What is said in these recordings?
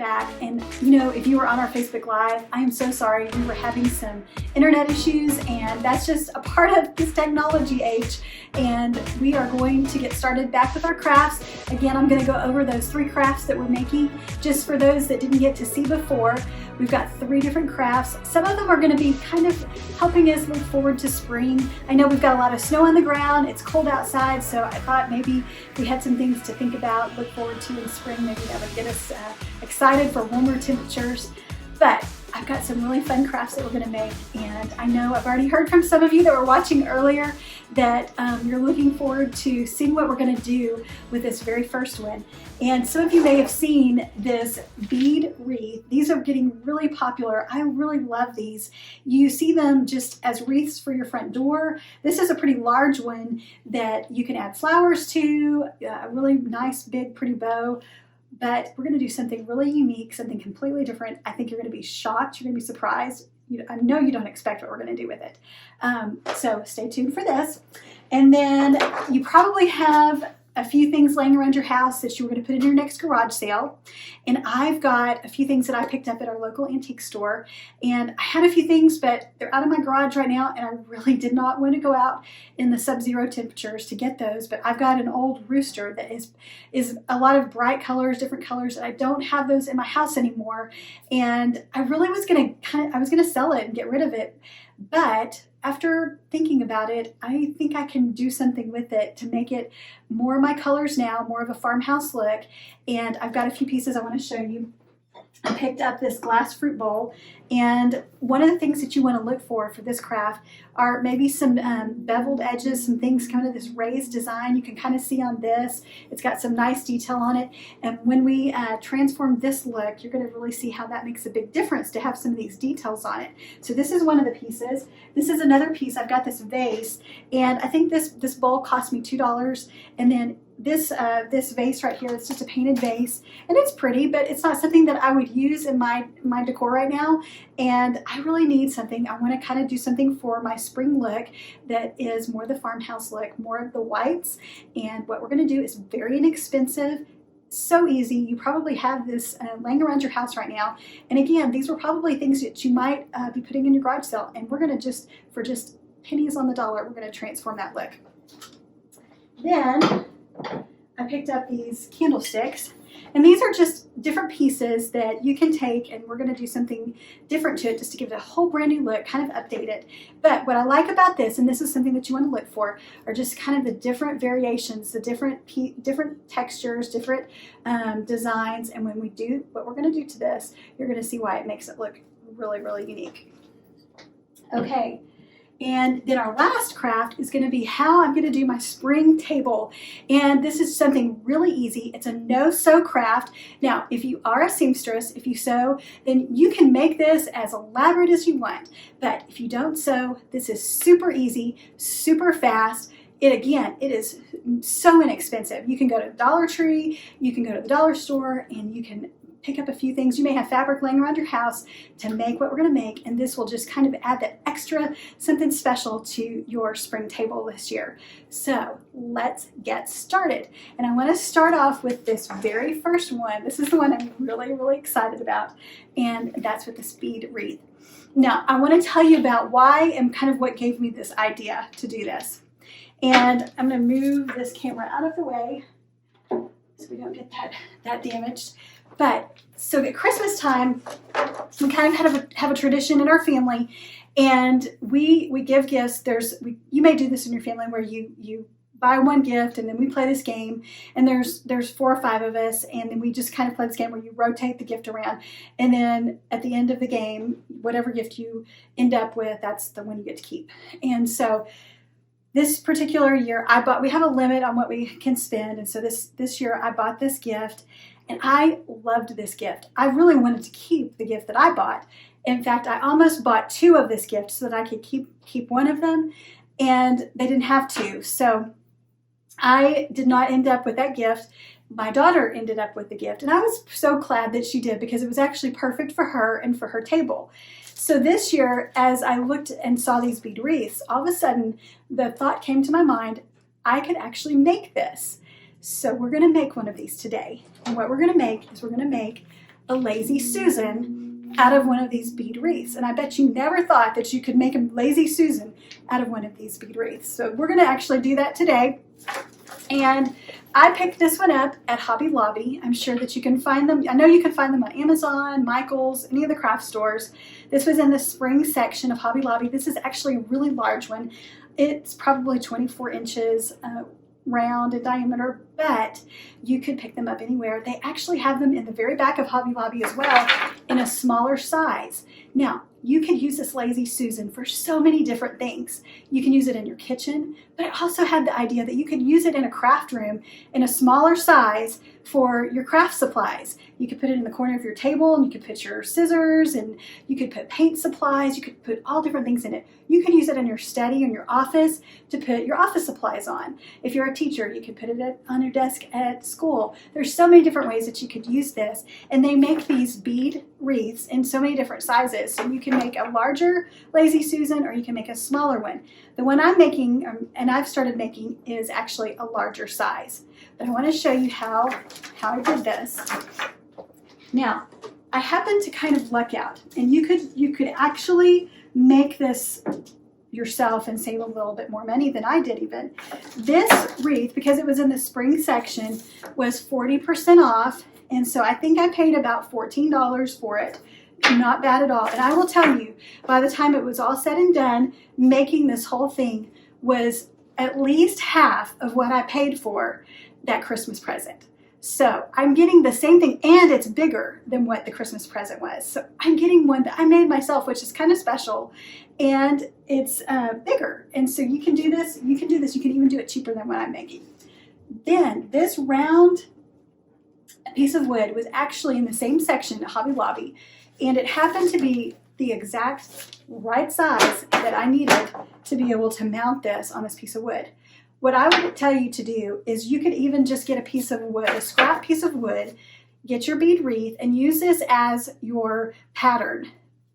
back. And you know, if you were on our Facebook Live, I am so sorry. We were having some internet issues, and that's just a part of this technology age. And we are going to get started back with our crafts. Again, I'm going to go over those 3 crafts that we're making. Just for those that didn't get to see before, we've got 3 different crafts. Some of them are going to be kind of helping us look forward to spring. I know we've got a lot of snow on the ground. It's cold outside, so I thought maybe we had some things to think about, look forward to in spring. Maybe that would get us excited for warmer temperatures. But I've got some really fun crafts that we're going to make, and I know I've already heard from some of you that were watching earlier that you're looking forward to seeing what we're going to do with this very first one. And some of you may have seen this bead wreath. These are getting really popular. I really love these. You see them just as wreaths for your front door. This is a pretty large one that you can add flowers to, a really nice, big, pretty bow. But we're going to do something really unique, something completely different. I think you're going to be shocked. You're going to be surprised. I know you don't expect what we're going to do with it. So stay tuned for this. And then you probably have a few things laying around your house that you were going to put in your next garage sale. And I've got a few things that I picked up at our local antique store. And I had a few things, but they're out of my garage right now, and I really did not want to go out in the sub-zero temperatures to get those. But I've got an old rooster that is a lot of bright colors, different colors, and I don't have those in my house anymore. And I really was going to sell it and get rid of it. But after thinking about it, I think I can do something with it to make it more of my colors now, more of a farmhouse look. And I've got a few pieces I want to show you. I picked up this glass fruit bowl, and one of the things that you want to look for this craft are maybe some beveled edges, some things kind of this raised design. You can kind of see on this, it's got some nice detail on it. And when we transform this look, you're going to really see how that makes a big difference to have some of these details on it. So this is one of the pieces. This is another piece. I've got this vase, and I think this bowl cost me $2. And then this vase right here, it's just a painted vase, and it's pretty, but it's not something that I would use in my decor right now. And I really need something. I want to kind of do something for my spring look that is more the farmhouse look, more of the whites. And what we're going to do is very inexpensive, so easy. You probably have this laying around your house right now. And again, these were probably things that you might be putting in your garage sale. And we're going to for just pennies on the dollar, we're going to transform that look. Then I picked up these candlesticks, and these are just different pieces that you can take, and we're going to do something different to it just to give it a whole brand new look, kind of update it. But what I like about this, and this is something that you want to look for, are just kind of the different variations, the different textures, different designs. And when we do what we're going to do to this, you're going to see why it makes it look really, really unique. Okay. And then our last craft is going to be how I'm going to do my spring table. And this is something really easy. It's a no-sew craft. Now, if you are a seamstress, if you sew, then you can make this as elaborate as you want. But if you don't sew, this is super easy, super fast. It is so inexpensive. You can go to Dollar Tree, you can go to the dollar store, and you can pick up a few things. You may have fabric laying around your house to make what we're going to make, and this will just kind of add that extra something special to your spring table this year. So let's get started. And I want to start off with this very first one. This is the one I'm really, really excited about, and that's with this bead wreath. Now, I want to tell you about why and kind of what gave me this idea to do this. And I'm going to move this camera out of the way so we don't get that damaged. But so at Christmas time, we kind of have a tradition in our family, and we give gifts. You may do this in your family where you buy one gift, and then we play this game, and there's 4 or 5 of us, and then we just kind of play this game where you rotate the gift around, and then at the end of the game, whatever gift you end up with, that's the one you get to keep. And so this particular year, we have a limit on what we can spend, and so this year I bought this gift. And I loved this gift. I really wanted to keep the gift that I bought. In fact, I almost bought 2 of this gift so that I could keep one of them, and they didn't have to. So I did not end up with that gift. My daughter ended up with the gift, and I was so glad that she did because it was actually perfect for her and for her table. So this year, as I looked and saw these bead wreaths, all of a sudden the thought came to my mind, I could actually make this. So we're going to make one of these today. And what we're going to make is we're going to make a Lazy Susan out of one of these bead wreaths. And I bet you never thought that you could make a Lazy Susan out of one of these bead wreaths. So we're going to actually do that today. And I picked this one up at Hobby Lobby. I'm sure that you can find them. I know you can find them on Amazon, Michael's, any of the craft stores. This was in the spring section of Hobby Lobby. This is actually a really large one. It's probably 24 inches round in diameter, but you could pick them up anywhere. They actually have them in the very back of Hobby Lobby as well in a smaller size. Now, you could use this Lazy Susan for so many different things. You can use it in your kitchen, but it also had the idea that you could use it in a craft room in a smaller size for your craft supplies. You could put it in the corner of your table, and you could put your scissors, and you could put paint supplies. You could put all different things in it. You could use it in your study and your office to put your office supplies on. If you're a teacher, you could put it on your desk at school. There's so many different ways that you could use this, and they make these bead wreaths in so many different sizes. So you can make a larger Lazy Susan, or you can make a smaller one. The one I'm making, and I've started making, is actually a larger size. But I want to show you how I did this. Now, I happened to kind of luck out, and you could actually make this yourself and save a little bit more money than I did even. This wreath, because it was in the spring section, was 40% off, and so I think I paid about $14 for it. Not bad at all. And I will tell you, by the time it was all said and done, making this whole thing was at least half of what I paid for that Christmas present. So I'm getting the same thing, and it's bigger than what the Christmas present was. So I'm getting one that I made myself, which is kind of special, and it's bigger. And so you can do this. You can do this. You can even do it cheaper than what I'm making. Then this round piece of wood was actually in the same section at Hobby Lobby, and it happened to be the exact right size that I needed to be able to mount this on this piece of wood. What I would tell you to do is you could even just get a piece of wood, a scrap piece of wood, get your bead wreath, and use this as your pattern,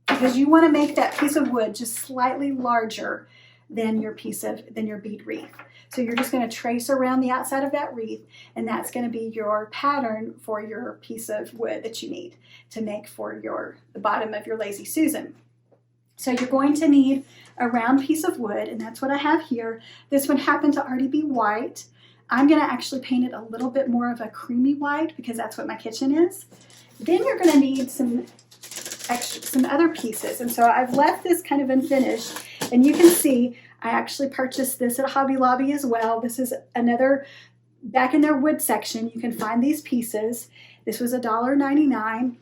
because you want to make that piece of wood just slightly larger than your bead wreath. So you're just going to trace around the outside of that wreath, and that's going to be your pattern for your piece of wood that you need to make for the bottom of your Lazy Susan. So you're going to need a round piece of wood, and that's what I have here. This one happened to already be white. I'm going to actually paint it a little bit more of a creamy white, because that's what my kitchen is. Then you're going to need some other pieces, and so I've left this kind of unfinished, and you can see I actually purchased this at Hobby Lobby as well. This is another, back in their wood section, you can find these pieces. This was $1.99,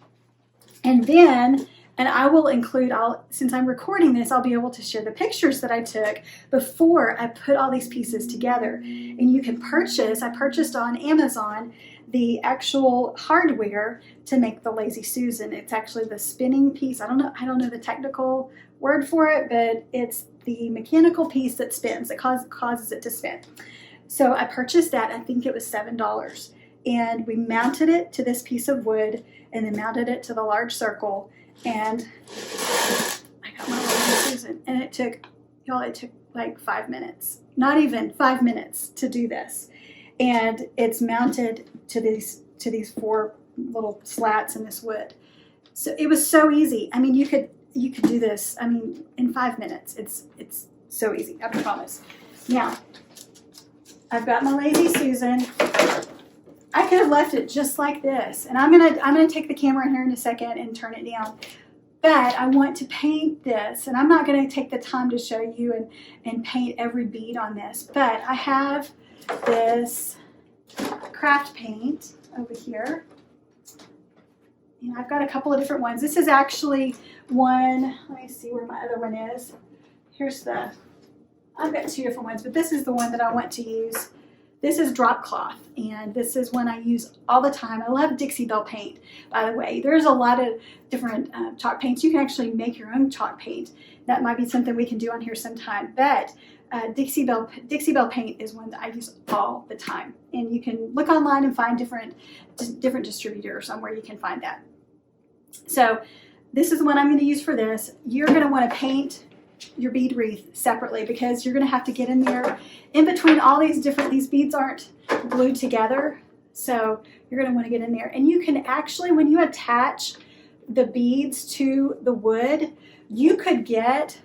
and then, and I will include, since I'm recording this, I'll be able to share the pictures that I took before I put all these pieces together. And you can I purchased on Amazon the actual hardware to make the Lazy Susan. It's actually the spinning piece. I don't know the technical word for it, but it's the mechanical piece that spins, that causes it to spin. So I purchased that. I think it was $7. And we mounted it to this piece of wood, and then mounted it to the large circle. And I got my Lazy Susan, and it took like 5 minutes, not even 5 minutes to do this. And it's mounted to these 4 little slats in this wood. So it was so easy. I mean, you could do this, I mean, in 5 minutes. It's so easy, I promise. Now, I've got my Lazy Susan. I could have left it just like this, and I'm gonna take the camera in here in a second and turn it down. But I want to paint this, and I'm not gonna take the time to show you and paint every bead on this. But I have this craft paint over here, and I've got a couple of different ones. This is actually one. Let me see where my other one is. I've got 2 different ones, but this is the one that I want to use. This is drop cloth, and this is one I use all the time. I love Dixie Belle paint, by the way. There's a lot of different chalk paints. You can actually make your own chalk paint. That might be something we can do on here sometime. But Dixie Belle paint is one that I use all the time. And you can look online and find different distributors on where you can find that. So this is the one I'm going to use for this. You're going to want to paint your bead wreath separately, because you're going to have to get in there in between all these beads aren't glued together. So you're going to want to get in there. And you can actually, when you attach the beads to the wood, you could get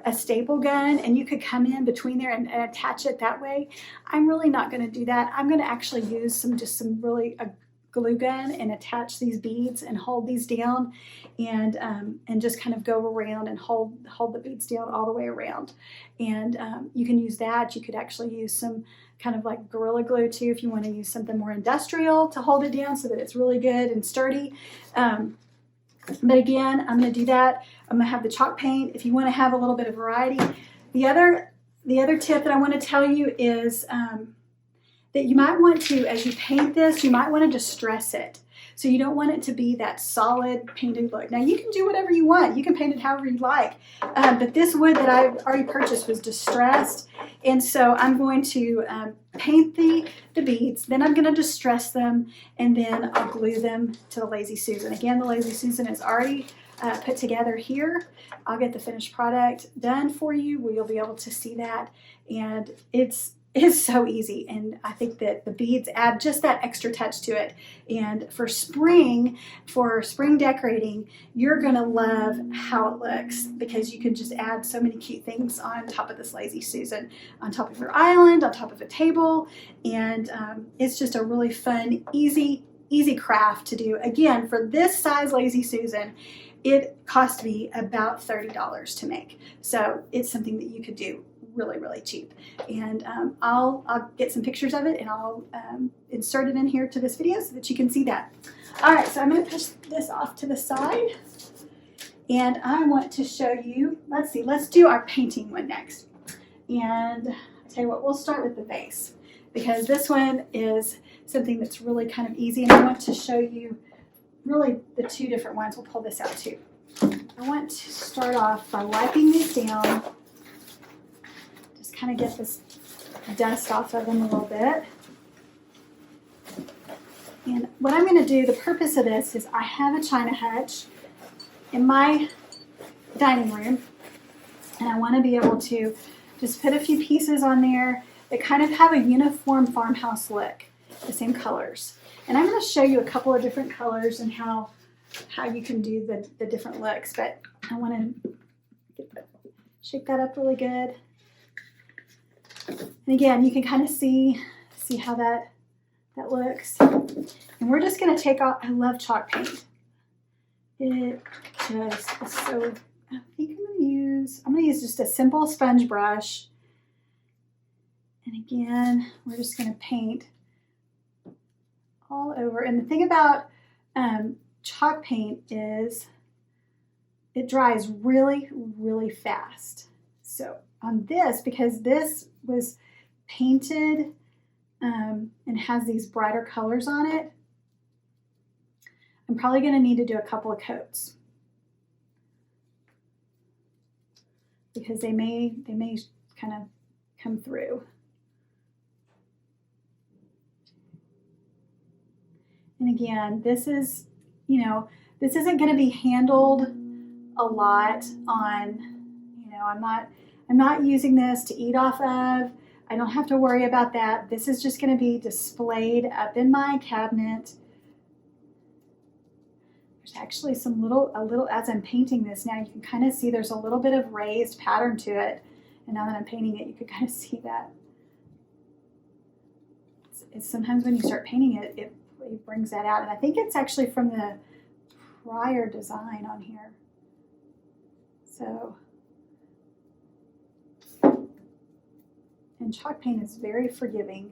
a staple gun and you could come in between there and attach it that way. I'm really not going to do that. I'm going to actually use some really glue gun and attach these beads and hold these down and just kind of go around and hold the beads down all the way around. And you can use that. You could actually use some kind of like Gorilla Glue too if you want to use something more industrial to hold it down so that it's really good and sturdy. But again, I'm going to do that. I'm going to have the chalk paint if you want to have a little bit of variety. The other tip that I want to tell you is that you might want to, as you paint this, you might want to distress it. So you don't want it to be that solid painted look. Now you can do whatever you want. You can paint it however you like. But this wood that I've already purchased was distressed. And so I'm going to paint the beads, then I'm going to distress them, and then I'll glue them to the Lazy Susan. Again, the Lazy Susan is already put together here. I'll get the finished product done for you where you'll be able to see that. And it's so easy, and I think that the beads add just that extra touch to it. And for spring decorating, you're gonna love how it looks because you can just add so many cute things on top of this Lazy Susan, on top of your island, on top of a table, and it's just a really fun, easy craft to do. Again, for this size Lazy Susan, it cost me about $30 to make, so it's something that you could do really cheap. And I'll get some pictures of it and I'll insert it in here to this video so that you can see that. All right, so I'm going to push this off to the side and I want to show you, let's do our painting one next. And I'll tell you what, we'll start with the vase because this one is something that's really kind of easy, and I want to show you really the two different ones. We'll pull this out too. I want to start off by wiping these down. Kind of get this dust off of them a little bit. And what I'm going to do, the purpose of this is I have a china hutch in my dining room, and I want to be able to just put a few pieces on there that kind of have a uniform farmhouse look, the same colors. And I'm going to show you a couple of different colors and how you can do the different looks, but I want to shake that up really good. And again, you can kind of see how that looks. And we're just going to take off, I love chalk paint. It just is so, I think I'm going to use just a simple sponge brush. And again, we're just going to paint all over. And the thing about chalk paint is it dries really fast. So on this, because this was painted and has these brighter colors on it, I'm probably going to need to do a couple of coats because they may kind of come through. And again, this is, this isn't going to be handled a lot on, I'm not using this to eat off of. I don't have to worry about that. This is just going to be displayed up in my cabinet. There's actually a little, as I'm painting this now, you can kind of see there's a little bit of raised pattern to it. And now that I'm painting it, you can kind of see that. It's sometimes when you start painting it, it brings that out. And I think it's actually from the prior design on here. So, and chalk paint is very forgiving.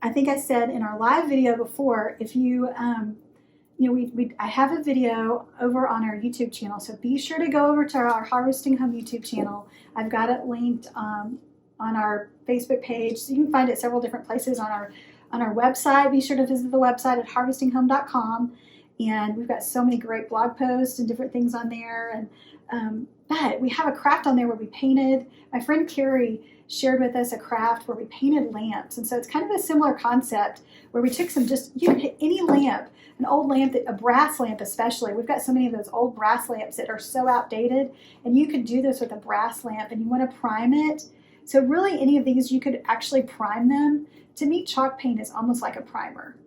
I think I said in our live video before, if you, I have a video over on our YouTube channel, so be sure to go over to our Harvesting Home YouTube channel. I've got it linked on our Facebook page, so you can find it several different places on our website. Be sure to visit the website at harvestinghome.com, and we've got so many great blog posts and different things on there. And but we have a craft on there where we painted. My friend Carrie shared with us a craft where we painted lamps, and so it's kind of a similar concept where we took you can hit any lamp, an old lamp, a brass lamp especially. We've got so many of those old brass lamps that are so outdated, and you could do this with a brass lamp, and you want to prime it So really any of these, you could actually prime them. To me, chalk paint is almost like a primer.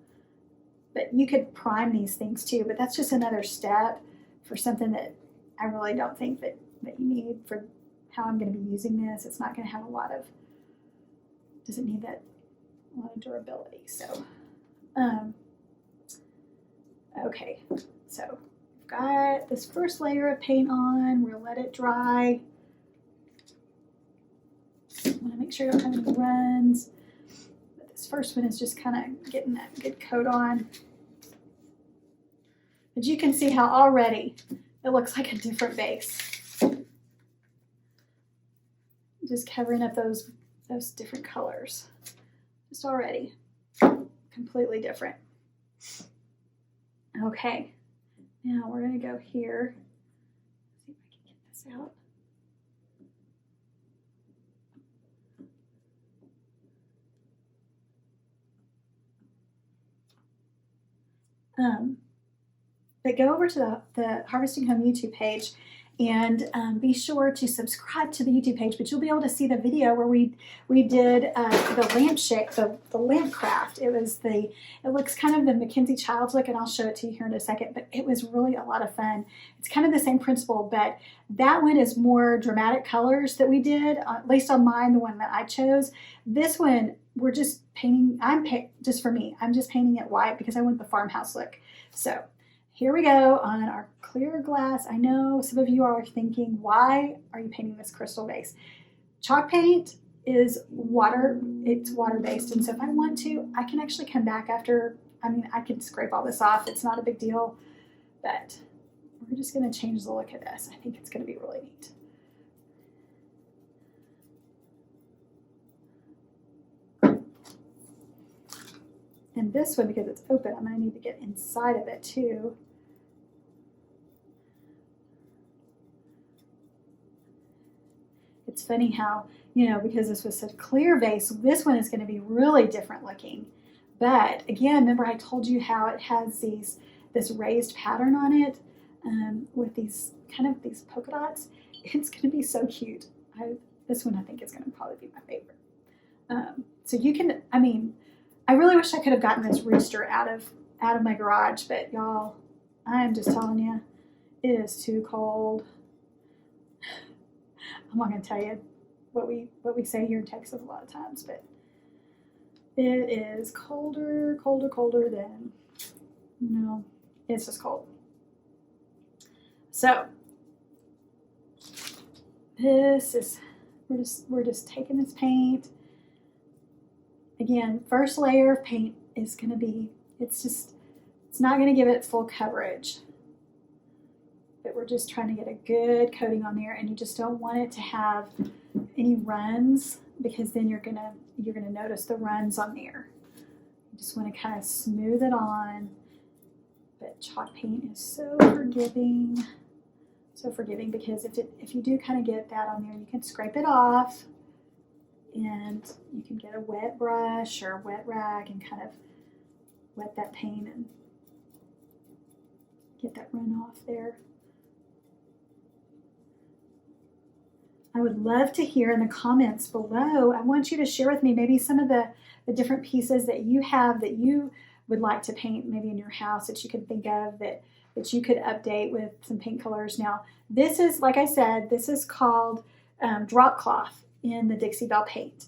But you could prime these things too, but that's just another step for something that I really don't think that you need for how I'm going to be using this. It's not going to have a lot of, doesn't need that a lot of durability. So, okay, so we've got this first layer of paint on. We'll let it dry. I want to make sure I don't have any runs. But this first one is just kind of getting that good coat on. But you can see how already it looks like a different base. Just covering up those different colors. Just already completely different. Okay, now we're going to go here. See if I can get this out. But go over to the Harvesting Home YouTube page and be sure to subscribe to the YouTube page. But you'll be able to see the video where we did the lamp shake, the lamp craft. It looks kind of the Mackenzie Childs look, and I'll show it to you here in a second. But it was really a lot of fun. It's kind of the same principle, but that one is more dramatic colors that we did, at least on mine, the one that I chose. This one, we're just painting. Just for me, I'm just painting it white because I want the farmhouse look. So here we go on our clear glass. I know some of you are thinking, why are you painting this crystal base? Chalk paint is water, it's water-based, and so if I want to, I can actually come back after, I can scrape all this off. It's not a big deal, but we're just gonna change the look of this. I think it's gonna be really neat. And this one, because it's open, I'm gonna need to get inside of it too. It's funny how, because this was such a clear vase, this one is going to be really different looking. But again, remember I told you how it has this raised pattern on it with these polka dots. It's going to be so cute. This one I think is going to probably be my favorite. So you can, I really wish I could have gotten this rooster out of my garage, but y'all, I'm just telling you, it is too cold. I'm not going to tell you what we say here in Texas a lot of times, but it is colder than, it's just cold. So this is, we're just taking this paint. Again, first layer of paint is going to be, it's not going to give it full coverage. But we're just trying to get a good coating on there, and you just don't want it to have any runs, because then you're gonna notice the runs on there. You just want to kind of smooth it on. But chalk paint is so forgiving, because if you do kind of get that on there, you can scrape it off, and you can get a wet brush or a wet rag and kind of wet that paint and get that run off there. I would love to hear in the comments below. I want you to share with me maybe some of the different pieces that you have that you would like to paint maybe in your house that you could think of that you could update with some paint colors. Now, this is, like I said, this is called drop cloth in the Dixie Belle paint.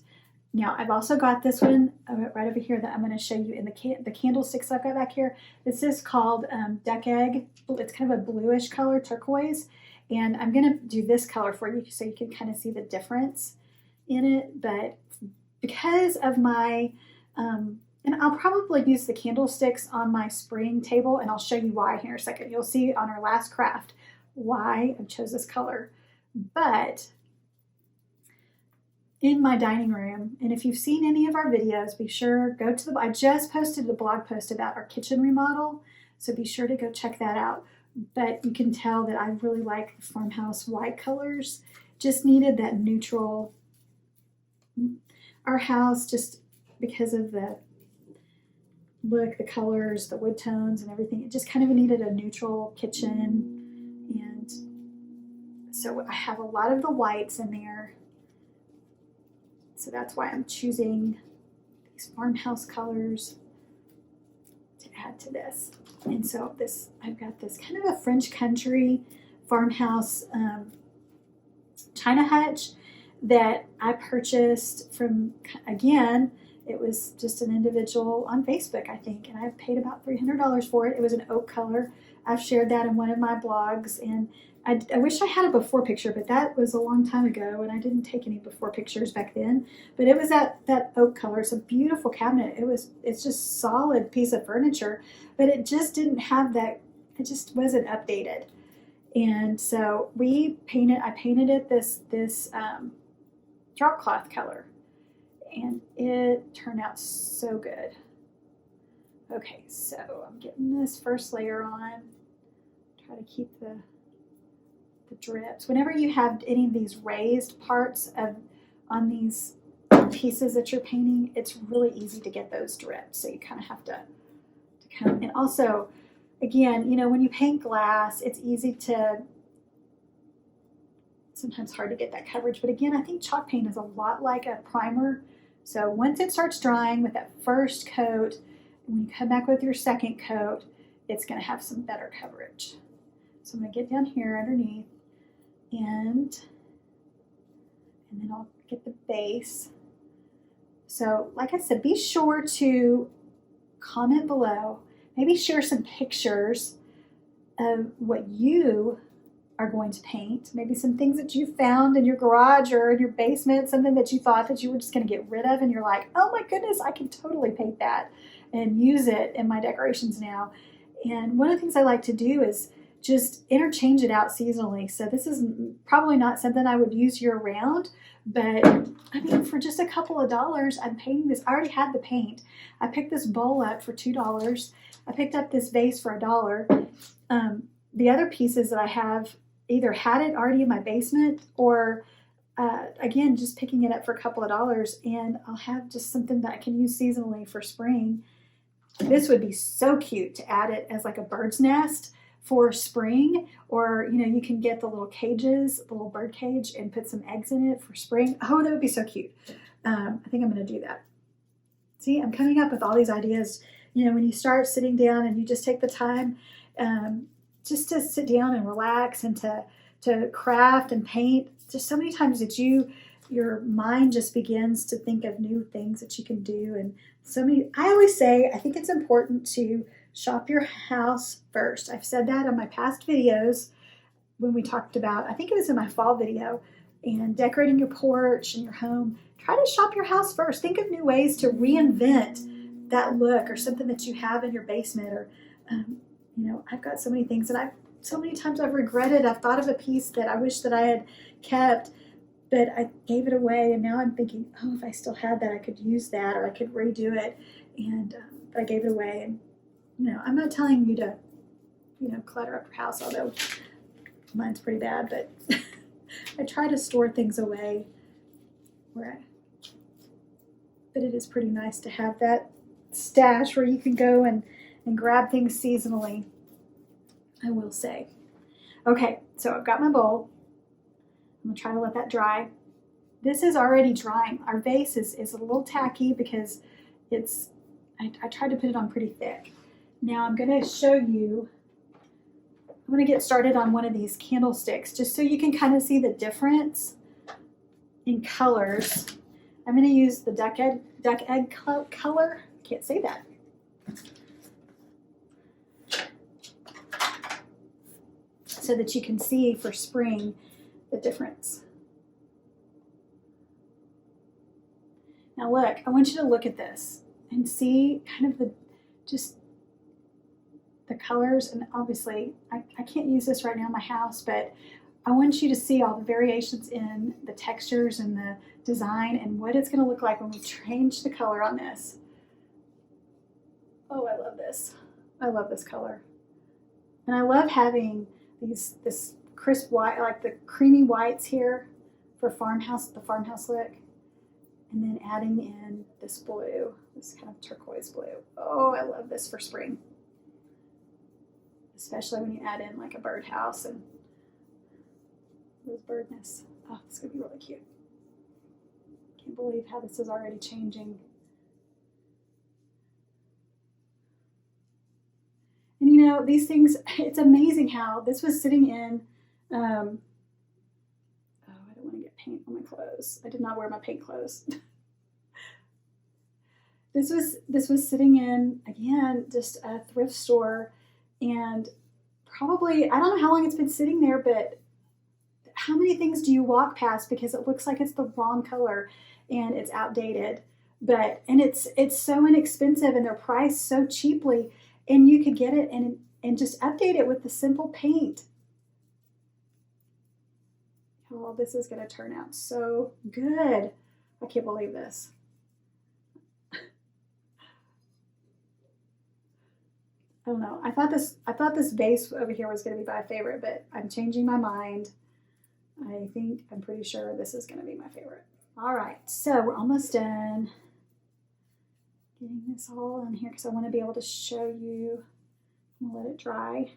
Now, I've also got this one right over here that I'm going to show you in the candlesticks I've got back here. This is called duck egg. It's kind of a bluish color, turquoise. And I'm going to do this color for you so you can kind of see the difference in it. But because of my, and I'll probably use the candlesticks on my spring table, and I'll show you why here in a second. You'll see on our last craft why I chose this color. But in my dining room, and if you've seen any of our videos, be sure, go to I just posted a blog post about our kitchen remodel, so be sure to go check that out. But you can tell that I really like the farmhouse white colors. Just needed that neutral. Our house, just because of the look, the colors, the wood tones and everything, it just kind of needed a neutral kitchen. And so I have a lot of the whites in there. So that's why I'm choosing these farmhouse colors to add to this. And so this, I've got this kind of a French country farmhouse China hutch that I purchased from, again, it was just an individual on Facebook, I think, and I paid about $300 for it. It was an oak color. I've shared that in one of my blogs, and I wish I had a before picture, but that was a long time ago, and I didn't take any before pictures back then. But it was that oak color. It's a beautiful cabinet. It's just solid piece of furniture, but it just didn't have that. It just wasn't updated. And so I painted it this drop cloth color, and it turned out so good. Okay, so I'm getting this first layer on. Try to keep the drips. Whenever you have any of these raised parts on these pieces that you're painting, it's really easy to get those drips. So you kind of have to and also, again, you know, when you paint glass, it's easy to, sometimes hard to get that coverage. But again, I think chalk paint is a lot like a primer. So once it starts drying with that first coat, when you come back with your second coat, it's going to have some better coverage. So I'm going to get down here underneath, and then I'll get the base. So like I said, be sure to comment below, maybe share some pictures of what you are going to paint, maybe some things that you found in your garage or in your basement, something that you thought that you were just going to get rid of, and you're like, oh my goodness, I can totally paint that and use it in my decorations now. And one of the things I like to do is just interchange it out seasonally. So this is probably not something I would use year round, but I mean, for just a couple of dollars, I'm painting this. I already had the paint. I picked this bowl up for $2. I picked up this vase for $1. The other pieces that I have either had it already in my basement, or again, just picking it up for a couple of dollars, and I'll have just something that I can use seasonally for spring. This would be so cute to add it as like a bird's nest for spring, or you know, you can get the little cages, the little bird cage, and put some eggs in it for spring. Oh, that would be so cute. I think I'm going to do that. See, I'm coming up with all these ideas. You know, when you start sitting down and you just take the time just to sit down and relax and to craft and paint, just so many times that your mind just begins to think of new things that you can do. And so many, I always say, I think it's important to shop your house first. I've said that on my past videos when we talked about, I think it was in my fall video, and decorating your porch and your home. Try to shop your house first. Think of new ways to reinvent that look, or something that you have in your basement, or you know, I've got so many things, and so many times I've regretted. I've thought of a piece that I wish that I had kept, but I gave it away, and now I'm thinking, oh, if I still had that, I could use that, or I could redo it, and but I gave it away. And you know, I'm not telling you to, you know, clutter up your house, although mine's pretty bad, but I try to store things away but it is pretty nice to have that stash where you can go and grab things seasonally, I will say. Okay, so I've got my bowl. I'm gonna try to let that dry. This is already drying. Our vase is a little tacky because I tried to put it on pretty thick. Now I'm gonna show you, I'm gonna get started on one of these candlesticks just so you can kind of see the difference in colors. I'm gonna use the duck egg color. Can't say that. So that you can see for spring the difference. Now look, I want you to look at this and see kind of the colors. And obviously I can't use this right now in my house, but I want you to see all the variations in the textures and the design and what it's going to look like when we change the color on this. Oh, I love this. I love this color. And I love having this crisp white, like the creamy whites here for the farmhouse look. And then adding in this blue, this kind of turquoise blue. Oh, I love this for spring. Especially when you add in like a birdhouse and those bird nests. Oh, it's gonna be really cute. can't believe how this is already changing. And you know, these things, it's amazing how this was sitting in, oh, I don't want to get paint on my clothes. I did not wear my paint clothes. This was sitting in, again, just a thrift store, and probably, I don't know how long it's been sitting there, but how many things do you walk past because it looks like it's the wrong color and it's outdated, and it's so inexpensive and they're priced so cheaply, and you could get it and just update it with the simple paint. Oh, this is going to turn out so good. I can't believe this. I don't know. I thought this vase over here was going to be my favorite, but I'm changing my mind. I'm pretty sure this is going to be my favorite. All right, so we're almost done getting this all on here because I want to be able to show you. I'm going to let it dry.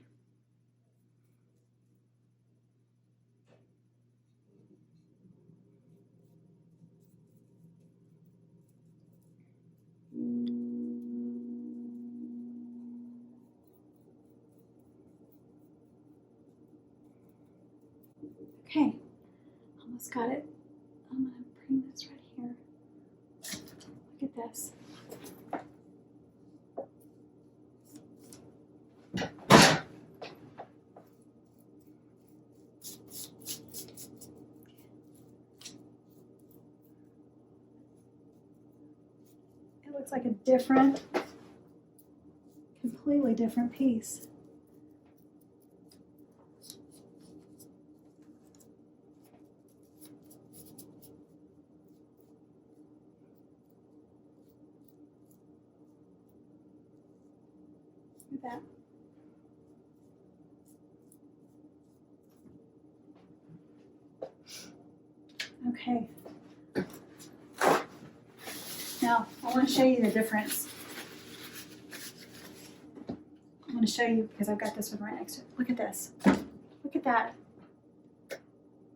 Okay, almost got it. I'm going to bring this right here. Look at this. It looks like a different, completely different piece. That. Okay. Now, I want to show you the difference. I'm going to show you because I've got this one right next to it. Look at this. Look at that.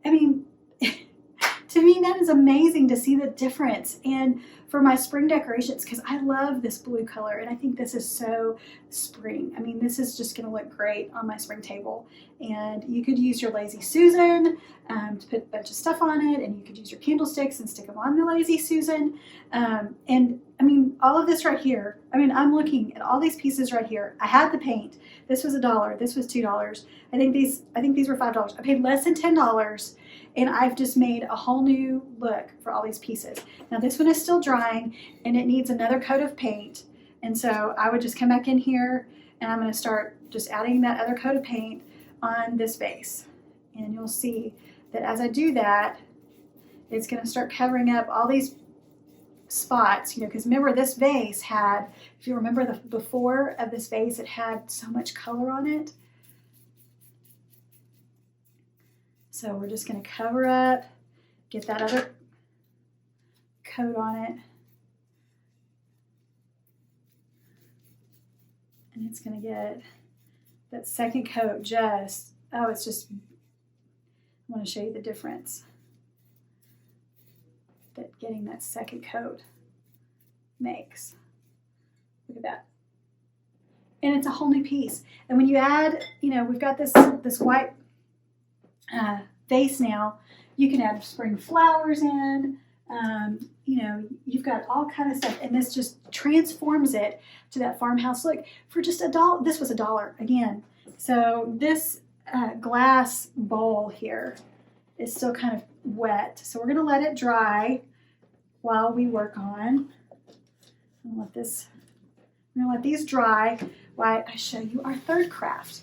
I mean, to me, that is amazing to see the difference. And for my spring decorations, because I love this blue color and I think this is so spring. I mean, this is just going to look great on my spring table. And you could use your Lazy Susan to put a bunch of stuff on it, and you could use your candlesticks and stick them on the Lazy Susan. And I mean, all of this right here, I mean, I'm looking at all these pieces right here. I had the paint. This was $1. This was $2. I think these were $5. I paid less than $10. And I've just made a whole new look for all these pieces. Now this one is still drying and it needs another coat of paint. And so I would just come back in here and I'm going to start just adding that other coat of paint on this vase. And you'll see that as I do that, it's going to start covering up all these spots, you know, because remember this vase had, if you remember the before of this vase, it had so much color on it. So we're just going to cover up, get that other coat on it. And it's going to get that second coat just, oh, it's just, I want to show you the difference that getting that second coat makes. Look at that. And it's a whole new piece. And when you add, you know, we've got this white vase now, you can add spring flowers in, you know, you've got all kind of stuff, and this just transforms it to that farmhouse look for just $1. This was $1 again. So this glass bowl here is still kind of wet, so we're going to let it dry while we work on. I'm going to let these dry while I show you our third craft.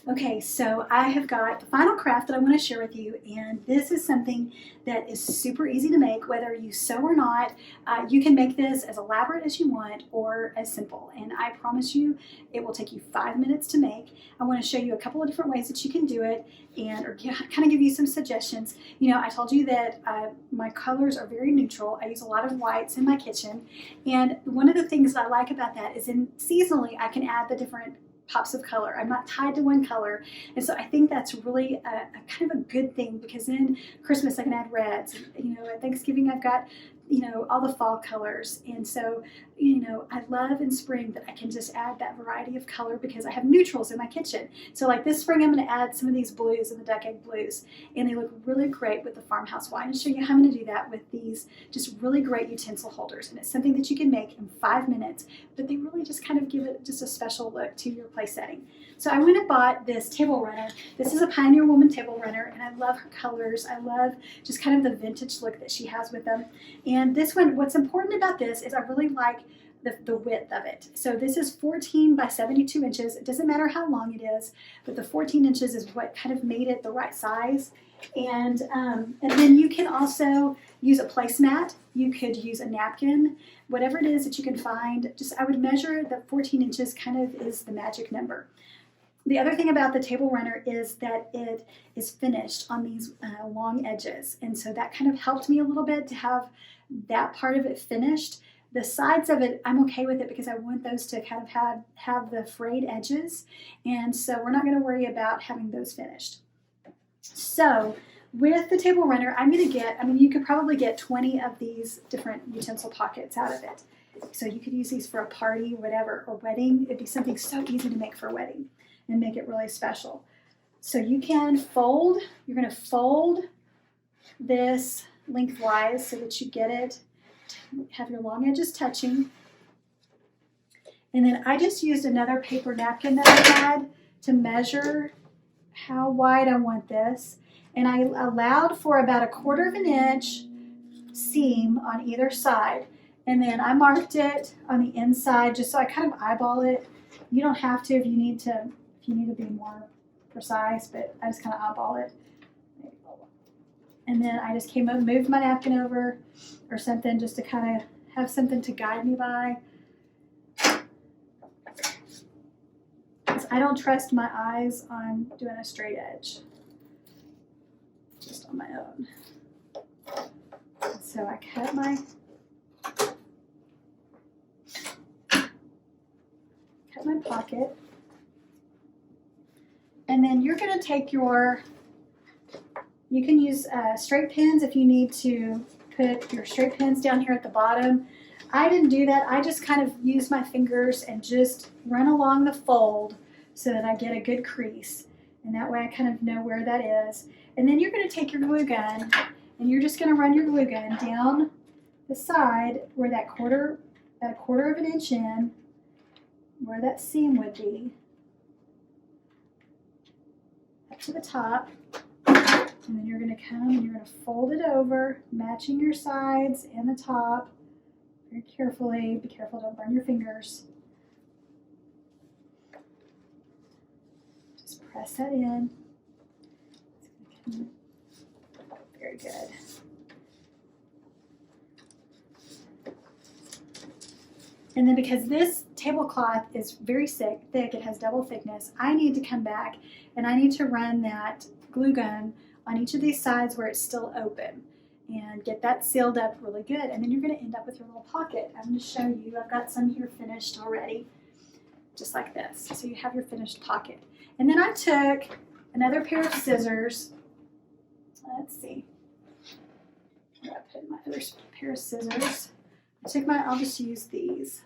Okay, so I have got the final craft that I want to share with you, and this is something that is super easy to make, whether you sew or not. You can make this as elaborate as you want or as simple, and I promise you it will take you 5 minutes to make. I want to show you a couple of different ways that you can do it, or kind of give you some suggestions. You know, I told you that my colors are very neutral. I use a lot of whites in my kitchen, and one of the things that I like about that is seasonally I can add the different pops of color. I'm not tied to one color. And so I think that's really a kind of a good thing, because then Christmas I can add reds. You know, at Thanksgiving I've got, you know, all the fall colors. And so, you know, I love in spring that I can just add that variety of color because I have neutrals in my kitchen. So like this spring I'm going to add some of these blues and the duck egg blues, and they look really great with the farmhouse wine. And show you how I'm going to do that with these just really great utensil holders. And it's something that you can make in 5 minutes, but they really just kind of give it just a special look to your place setting. So I went and bought this table runner. This is a Pioneer Woman table runner, and I love her colors. I love just kind of the vintage look that she has with them. And this one, what's important about this is I really like the width of it. So this is 14 by 72 inches. It doesn't matter how long it is, but the 14 inches is what kind of made it the right size. And then you can also use a placemat. You could use a napkin, whatever it is that you can find. Just I would measure that 14 inches kind of is the magic number. The other thing about the table runner is that it is finished on these long edges. And so that kind of helped me a little bit to have that part of it finished. The sides of it, I'm okay with it because I want those to kind of have the frayed edges. And so we're not going to worry about having those finished. So with the table runner, I'm going to get, I mean, you could probably get 20 of these different utensil pockets out of it. So you could use these for a party, whatever, or wedding. It'd be something so easy to make for a wedding and make it really special. So you can fold, you're going to fold this lengthwise so that you get it, have your long edges touching. And then I just used another paper napkin that I had to measure how wide I want this. And I allowed for about 1/4 inch seam on either side. And then I marked it on the inside just so I kind of eyeball it. You don't have to if you need to be more precise, but I just kind of eyeball it. And then I just came up, moved my napkin over or something just to kind of have something to guide me by. Because I don't trust my eyes on doing a straight edge, just on my own. So I cut my pocket. And then you're going to take you can use straight pins if you need to put your straight pins down here at the bottom. I didn't do that. I just kind of used my fingers and just run along the fold so that I get a good crease. And that way I kind of know where that is. And then you're going to take your glue gun and you're just going to run your glue gun down the side where that 1/4 inch in, where that seam would be, up to the top. And then you're going to come and you're going to fold it over, matching your sides and the top very carefully. Be careful, don't burn your fingers. Just press that in. Very good. And then because this tablecloth is very thick, it has double thickness, I need to come back and I need to run that glue gun on each of these sides where it's still open and get that sealed up really good. And then you're going to end up with your little pocket. I'm going to show you. I've got some here finished already, just like this. So you have your finished pocket. And then I took another pair of scissors. Let's see. I'm going to put my other pair of scissors. I'll just use these.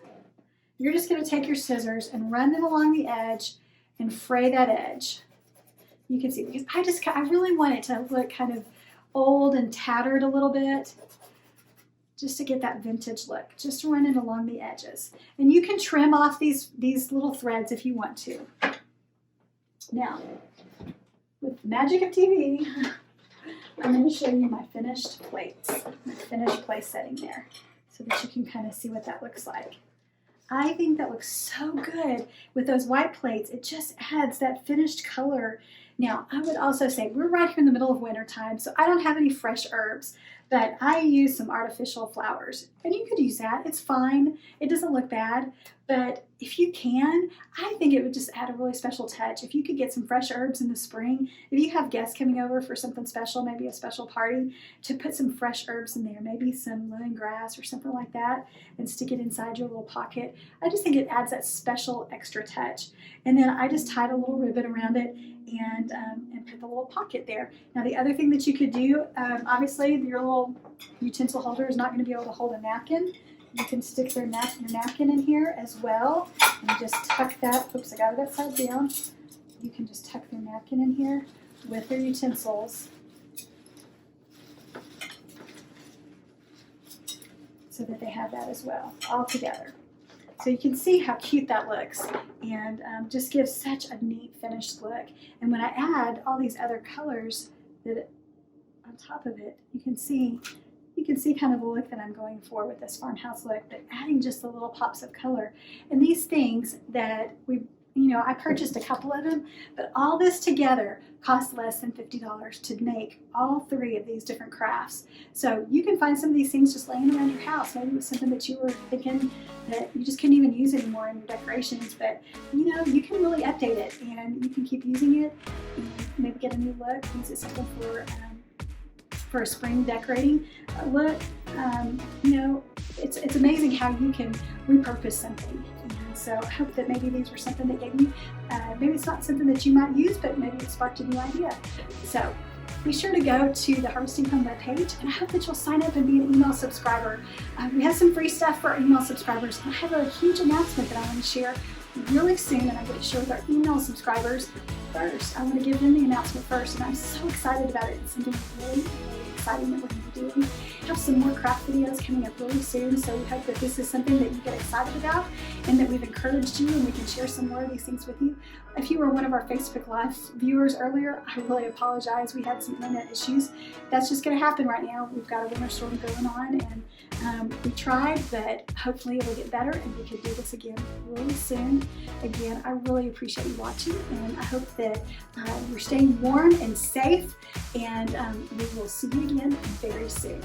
You're just going to take your scissors and run them along the edge and fray that edge. You can see, because I really want it to look kind of old and tattered a little bit, just to get that vintage look. Just run it along the edges. And you can trim off these little threads if you want to. Now, with the magic of TV, I'm going to show you my finished plates, my finished place setting there, so that you can kind of see what that looks like. I think that looks so good with those white plates. It just adds that finished color. Now, I would also say we're right here in the middle of winter time, so I don't have any fresh herbs, but I use some artificial flowers, and you could use that. It's fine. It doesn't look bad, but if you can, I think it would just add a really special touch. If you could get some fresh herbs in the spring, if you have guests coming over for something special, maybe a special party, to put some fresh herbs in there, maybe some lemongrass or something like that, and stick it inside your little pocket. I just think it adds that special extra touch. And then I just tied a little ribbon around it and put the little pocket there. Now the other thing that you could do, obviously your little utensil holder is not going to be able to hold a napkin. You can stick your napkin in here as well, and just tuck that. Oops, I got it upside down. You can just tuck your napkin in here with your utensils, so that they have that as well, all together. So you can see how cute that looks, and just gives such a neat finished look. And when I add all these other colors that on top of it, you can see kind of the look that I'm going for with this farmhouse look, but adding just the little pops of color. And these things that I purchased a couple of them, but all this together cost less than $50 to make all 3 of these different crafts. So you can find some of these things just laying around your house. Maybe it was something that you were thinking that you just couldn't even use anymore in your decorations, but you can really update it, and you can keep using it and maybe get a new look. Use it something for a spring decorating look. It's amazing how you can repurpose something. And so I hope that maybe these were something that gave you, maybe it's not something that you might use, but maybe it sparked a new idea. So be sure to go to the Harvesting Home webpage, and I hope that you'll sign up and be an email subscriber. We have some free stuff for our email subscribers, and I have a huge announcement that I want to share really soon, and I'm going to share with our email subscribers first. I want to give them the announcement first, and I'm so excited about it. It's something really exciting that we're going to be doing. I have some more craft videos coming up really soon, so we hope that this is something that you get excited about and that we've encouraged you, and we can share some more of these things with you. If you were one of our Facebook Live viewers earlier, I really apologize. We had some internet issues. That's just going to happen right now. We've got a winter storm going on, and we tried, but hopefully it'll get better and we can do this again really soon. Again, I really appreciate you watching, and I hope that you're staying warm and safe, and we will see you again very soon.